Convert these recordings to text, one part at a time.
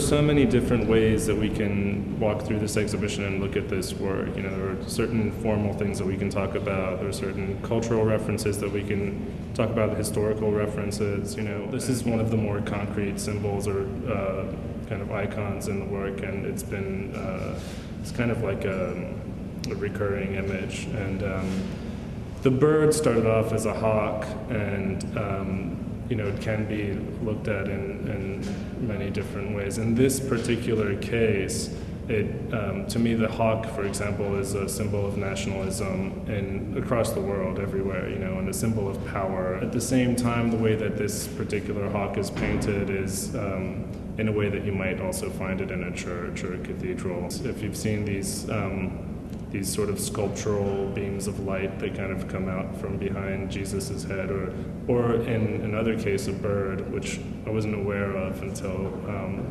so many different ways that we can walk through this exhibition and look at this work. You know, there are certain formal things that we can talk about. There are certain cultural references that we can talk about, historical references. You know, this is one of the more concrete symbols or kind of icons in the work, and it's been it's kind of like a recurring image. And the bird started off as a hawk, and you know, it can be looked at in many different ways. In this particular case, to me, the hawk, for example, is a symbol of nationalism across the world, everywhere, you know, and a symbol of power. At the same time, the way that this particular hawk is painted is in a way that you might also find it in a church or a cathedral. If you've seen these sort of sculptural beams of light that kind of come out from behind Jesus's head, or in another case, a bird, which I wasn't aware of until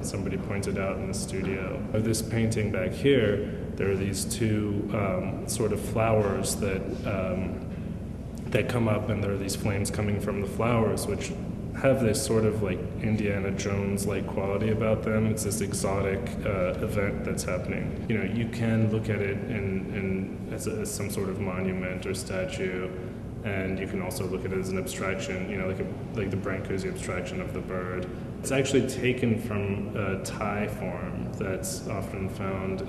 somebody pointed out in the studio. This painting back here, there are these two sort of flowers that come up, and there are these flames coming from the flowers, which have this sort of like Indiana Jones-like quality about them. It's this exotic event that's happening. You know, you can look at it as some sort of monument or statue, and you can also look at it as an abstraction. You know, like the Brancusi abstraction of the bird. It's actually taken from a Thai form that's often found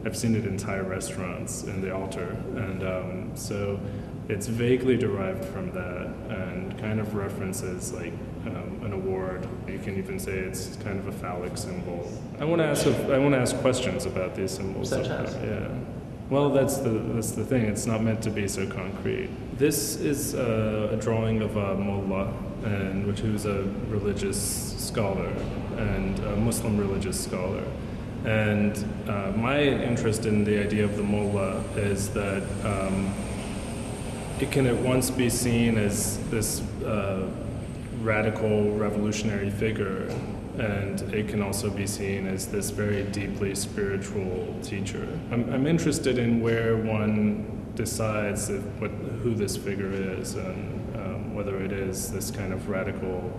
I've seen it in Thai restaurants in the altar, and so it's vaguely derived from that and kind of references like an award. You can even say it's kind of a phallic symbol. I want to ask questions about these symbols. Such as? Yeah. Well, that's the thing. It's not meant to be so concrete. This is a drawing of a mullah, who's a religious scholar and a Muslim religious scholar. And my interest in the idea of the mullah is that it can at once be seen as this radical revolutionary figure, and it can also be seen as this very deeply spiritual teacher. I'm interested in where one decides who this figure is, and whether it is this kind of radical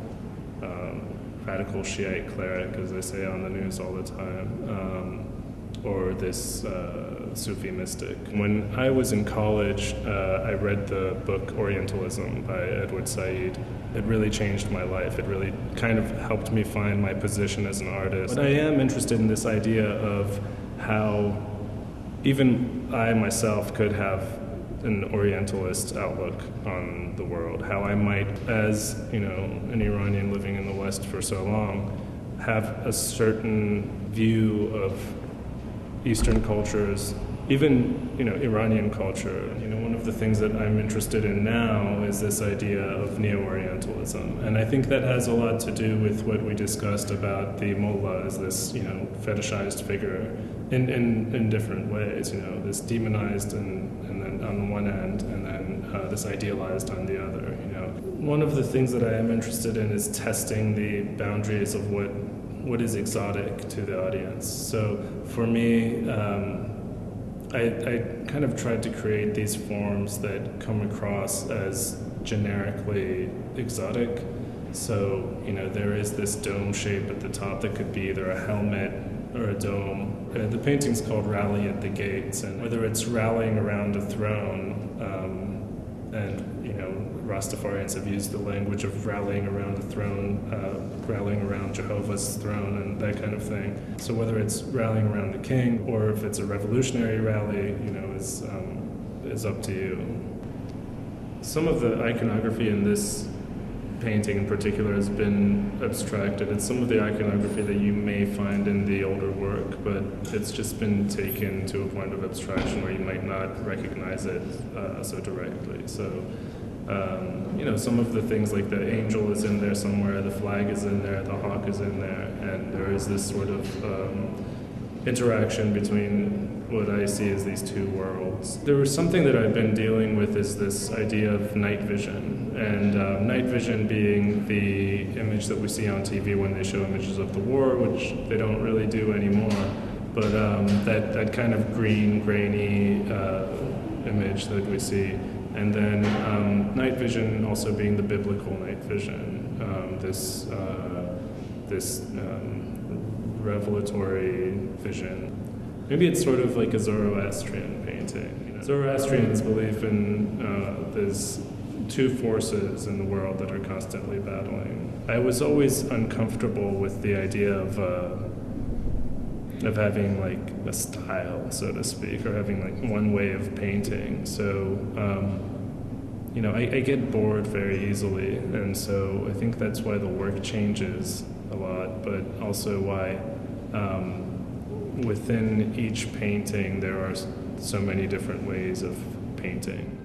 Shiite cleric, as they say on the news all the time, or this Sufi mystic. When I was in college, I read the book Orientalism by Edward Said. It really changed my life. It really kind of helped me find my position as an artist. But I am interested in this idea of how even I myself could have an Orientalist outlook on the world, how I might, as you know, an Iranian living in the West for so long, have a certain view of Eastern cultures, even, you know, Iranian culture. You know, one of the things that I'm interested in now is this idea of neo-Orientalism. And I think that has a lot to do with what we discussed about the mullah as this, you know, fetishized figure in different ways, you know, this demonized and then on one end, and then this idealized on the other, you know. One of the things that I am interested in is testing the boundaries of what is exotic to the audience. So for me, I kind of tried to create these forms that come across as generically exotic. So, you know, there is this dome shape at the top that could be either a helmet or a dome. The painting's called Rally at the Gates, and whether it's rallying around a throne, and, you know, Rastafarians have used the language of rallying around a throne, rallying around Jehovah's throne and that kind of thing. So whether it's rallying around the king or if it's a revolutionary rally, you know, is up to you. Some of the iconography in this painting in particular has been abstracted. It's some of the iconography that you may find in the older work, but it's just been taken to a point of abstraction where you might not recognize it so directly. So, you know, some of the things like the angel is in there somewhere, the flag is in there, the hawk is in there, and there is this sort of interaction between what I see as these two worlds. There was something that I've been dealing with is this idea of night vision, and night vision being the image that we see on TV when they show images of the war, which they don't really do anymore, but that kind of green, grainy image that we see. And then night vision also being the biblical night vision, this revelatory vision. Maybe it's sort of like a Zoroastrian painting. You know? Zoroastrians believe in there's two forces in the world that are constantly battling. I was always uncomfortable with the idea of having like a style, so to speak, or having like one way of painting. So, you know, I get bored very easily, and so I think that's why the work changes a lot, but also why within each painting there are so many different ways of painting.